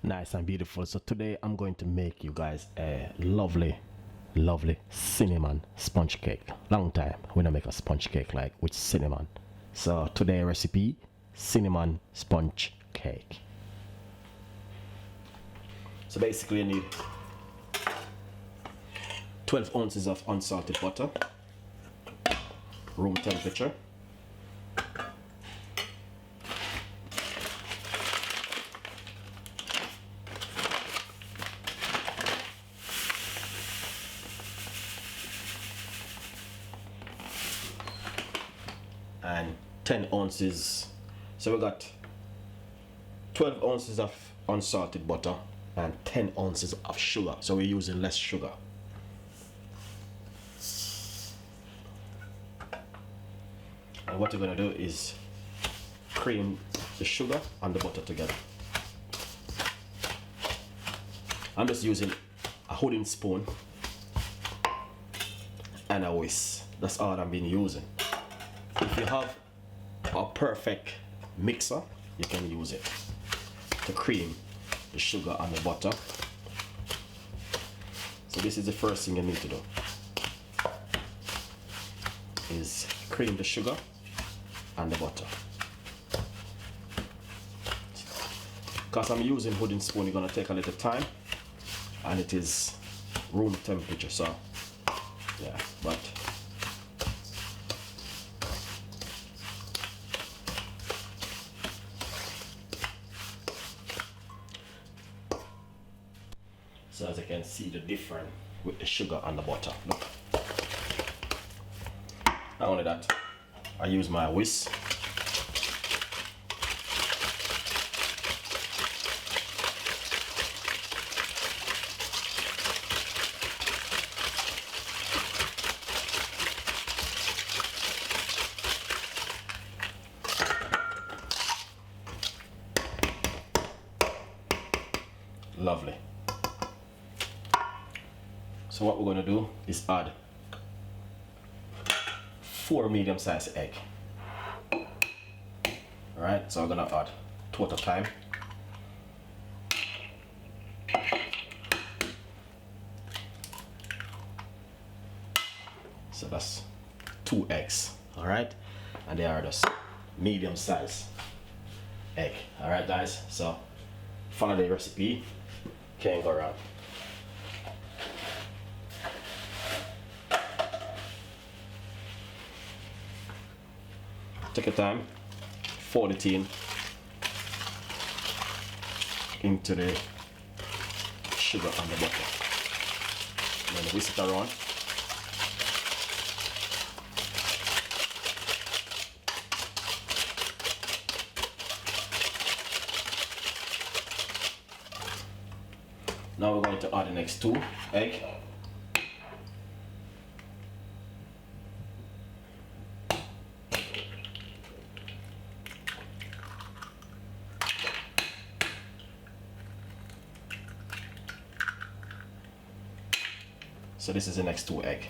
Nice and beautiful. So today I'm going to make you guys a lovely cinnamon sponge cake. Long time when I make a sponge cake like with cinnamon. So today recipe, cinnamon sponge cake. So basically you need 12 ounces of unsalted butter, room temperature, and 10 ounces. So we got 12 ounces of unsalted butter and 10 ounces of sugar. So we're using less sugar. And what you're gonna do is cream the sugar and the butter together. I'm just using a wooden spoon and a whisk. That's all I've been using. If you have a perfect mixer, you can use it to cream the sugar and the butter. So this is the first thing you need to do, is cream the sugar and the butter. Because I'm using wooden spoon, you're gonna take a little time, and it is room temperature, so yeah, but so as you can see the difference with the sugar and the butter. Look. Not only that, I use my whisk. Lovely. So what we're going to do is add 4 medium-sized egg. Alright, so I'm going to add total time. So that's 2 eggs. Alright, and they are just medium-sized egg. Alright guys, so follow the recipe, can't go wrong. Take your time, fold it in into the sugar and the butter. And then whisk it around. Now we're going to add the next 2 eggs. So this is the next 2 eggs.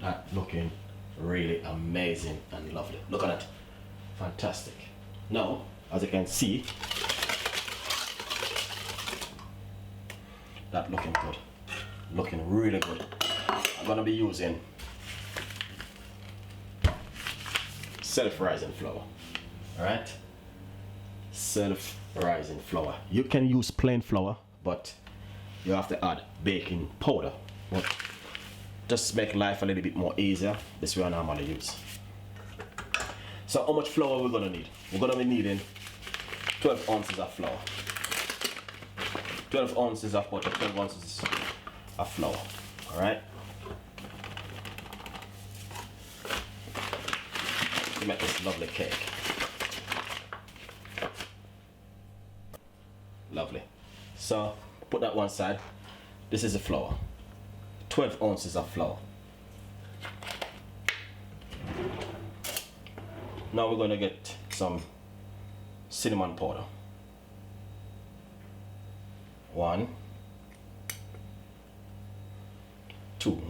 That looking really amazing and lovely. Look at that, fantastic. Now, as you can see, that looking good, looking really good. I'm gonna be using self-rising flour. All right, self-rising flour. You can use plain flour, but you have to add baking powder. But just make life a little bit more easier. This way I normally use. So how much flour we're gonna need? We're gonna be needing 12 ounces of flour, 12 ounces of butter, 12 ounces of flour. All right. To make this lovely cake. Lovely. So put that one side. This is the flour. 12 ounces of flour. Now we're gonna get some cinnamon powder. 1, 2,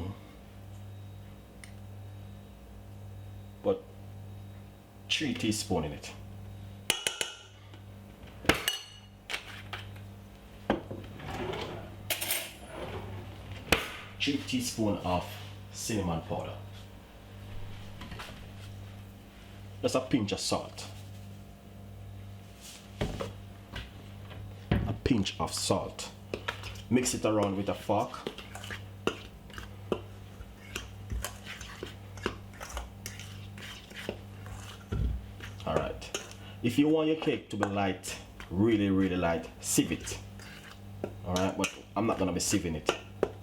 but 3 teaspoons in it. Three teaspoons of cinnamon powder. Just a pinch of salt. A pinch of salt. Mix it around with a fork. Alright. If you want your cake to be light, really light, sieve it. Alright, but I'm not gonna be sieving it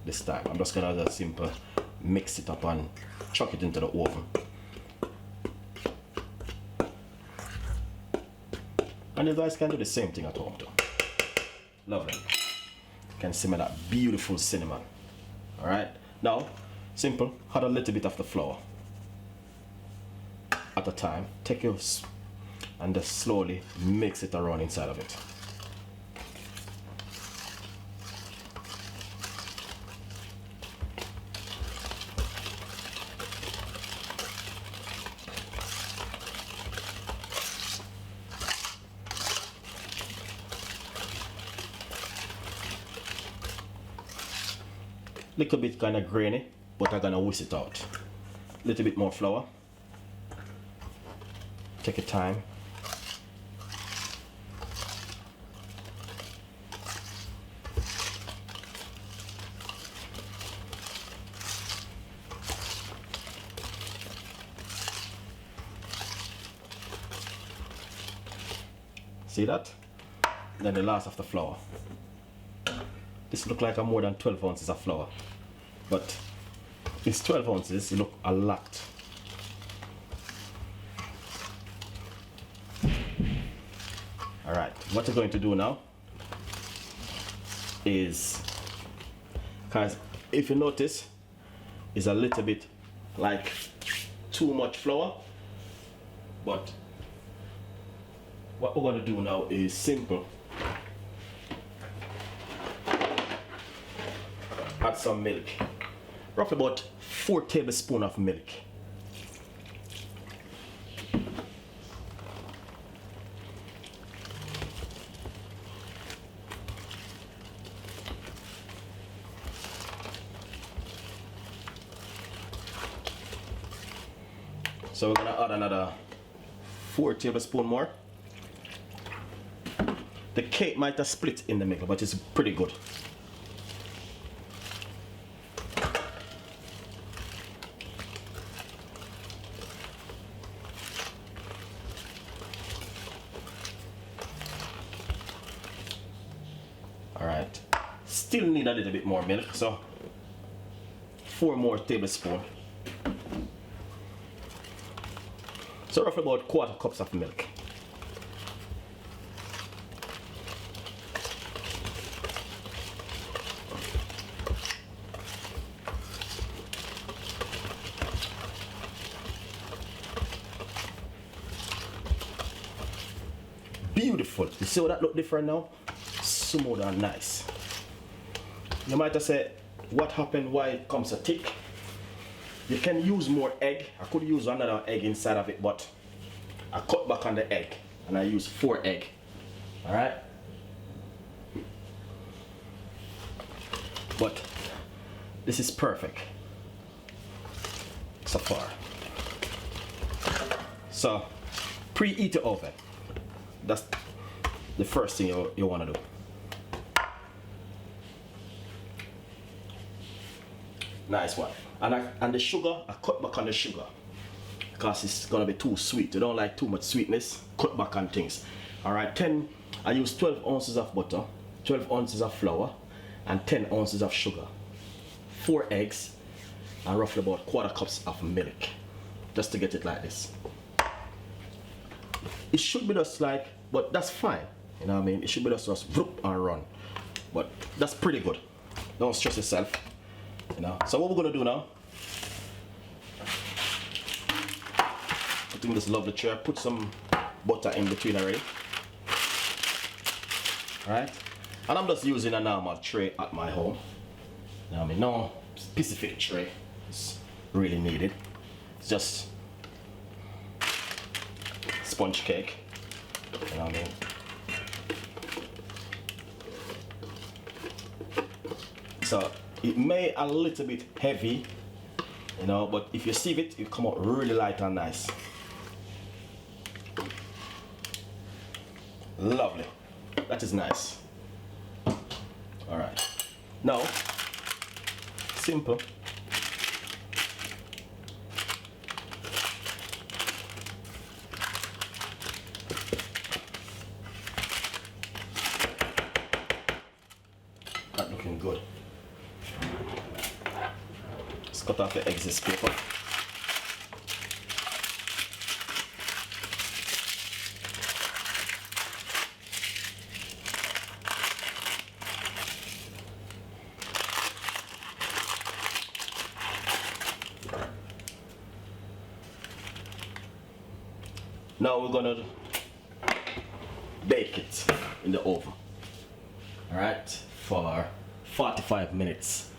this time. I'm just gonna just simple mix it up and chuck it into the oven. And you guys can do the same thing at home too. Lovely. You can smell that beautiful cinnamon. Alright, now simple, add a little bit of the flour at a time. Take your and just slowly mix it around inside of it. Little bit kind of grainy, but I'm gonna whisk it out. Little bit more flour. Take your time. See that? Then the last of the flour. This look like more than 12 ounces of flour, but it's 12 ounces, it look a lot. Alright, what we're going to do now is, because if you notice, it's a little bit like too much flour, but what we're going to do now is simple. Add some milk, roughly about 4 tablespoons of milk. So we're gonna add another 4 tablespoons more. The cake might have split in the middle, but it's pretty good. Alright, still need a little bit more milk, so 4 more tablespoons. So roughly about 1/4 cups of milk. Beautiful. You see how that look different now? Smooth and nice. You might have said, what happened, why it comes so thick? You can use more egg. I could use another egg inside of it, but I cut back on the egg and I use 4 eggs. Alright? But this is perfect so far. So preheat the oven. That's the first thing you want to do. Nice one. And the sugar, I cut back on the sugar because it's gonna be too sweet. You don't like too much sweetness, cut back on things. Alright, I use 12 ounces of butter, 12 ounces of flour, and 10 ounces of sugar, 4 eggs, and roughly about 1/4 cups of milk, just to get it like this. It should be just like, but that's fine. You know what I mean? It should be just whoop and run. But that's pretty good. Don't stress yourself. So what we're gonna do now? Putting this lovely tray. Put some butter in between already. Alright? And I'm just using a normal tray at my home. No specific tray is really needed. It's just sponge cake. You know what I mean? So it may a little bit heavy, but if you sieve it, it come out really light and nice. Lovely. That is nice. Alright. Now, simple. That looking good. Let's cut off the excess paper. Now we're gonna bake it in the oven. Alright, for 45 minutes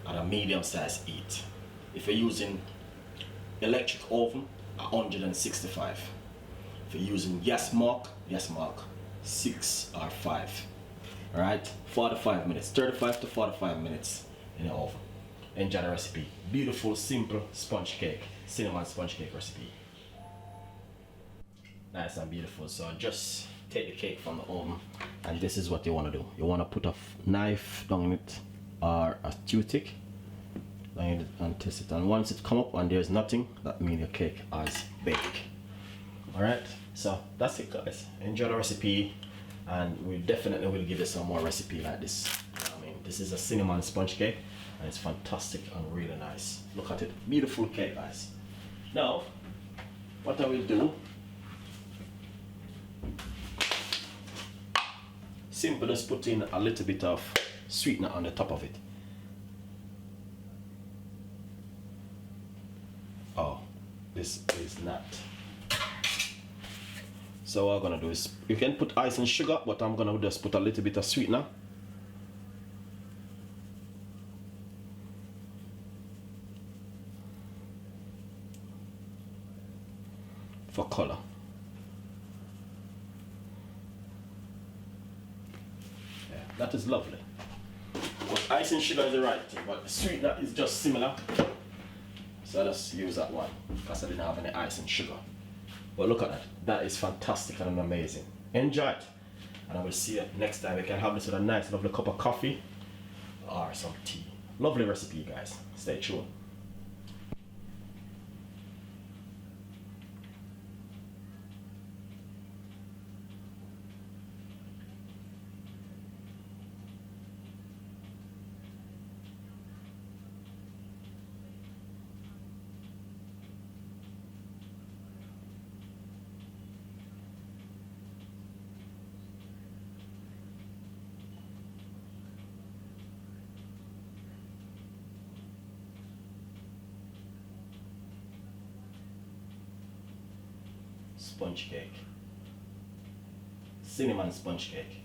at a medium size heat. If you're using electric oven, 165. If you're using gas mark 6 or 5. Alright, 45 minutes, 35 to 45 minutes in the oven. Enjoy the recipe. Beautiful, simple sponge cake, cinnamon sponge cake recipe. Nice and beautiful. So just take the cake from the oven, and this is what you want to do. You want to put a knife down in it or a toothpick down in it and test it. And once it come up and there's nothing, that means your cake is baked. Alright, so that's it, guys. Enjoy the recipe, and we definitely will give you some more recipe like this. This is a cinnamon sponge cake, and it's fantastic and really nice. Look at it, beautiful cake, guys. Now, what I will do, simple, just put in a little bit of sweetener on the top of it. Oh, this is not. So what I'm gonna do is, you can put ice and sugar, but I'm gonna just put a little bit of sweetener. For color. Yeah, that is lovely. But ice and sugar is the right thing, but the sweetener is just similar. So I just use that one because I didn't have any ice and sugar. But look at that. That is fantastic and amazing. Enjoy it. And I will see you next time. We can have this with a nice lovely cup of coffee or some tea. Lovely recipe, guys. Stay tuned. Sponge cake, cinnamon sponge cake.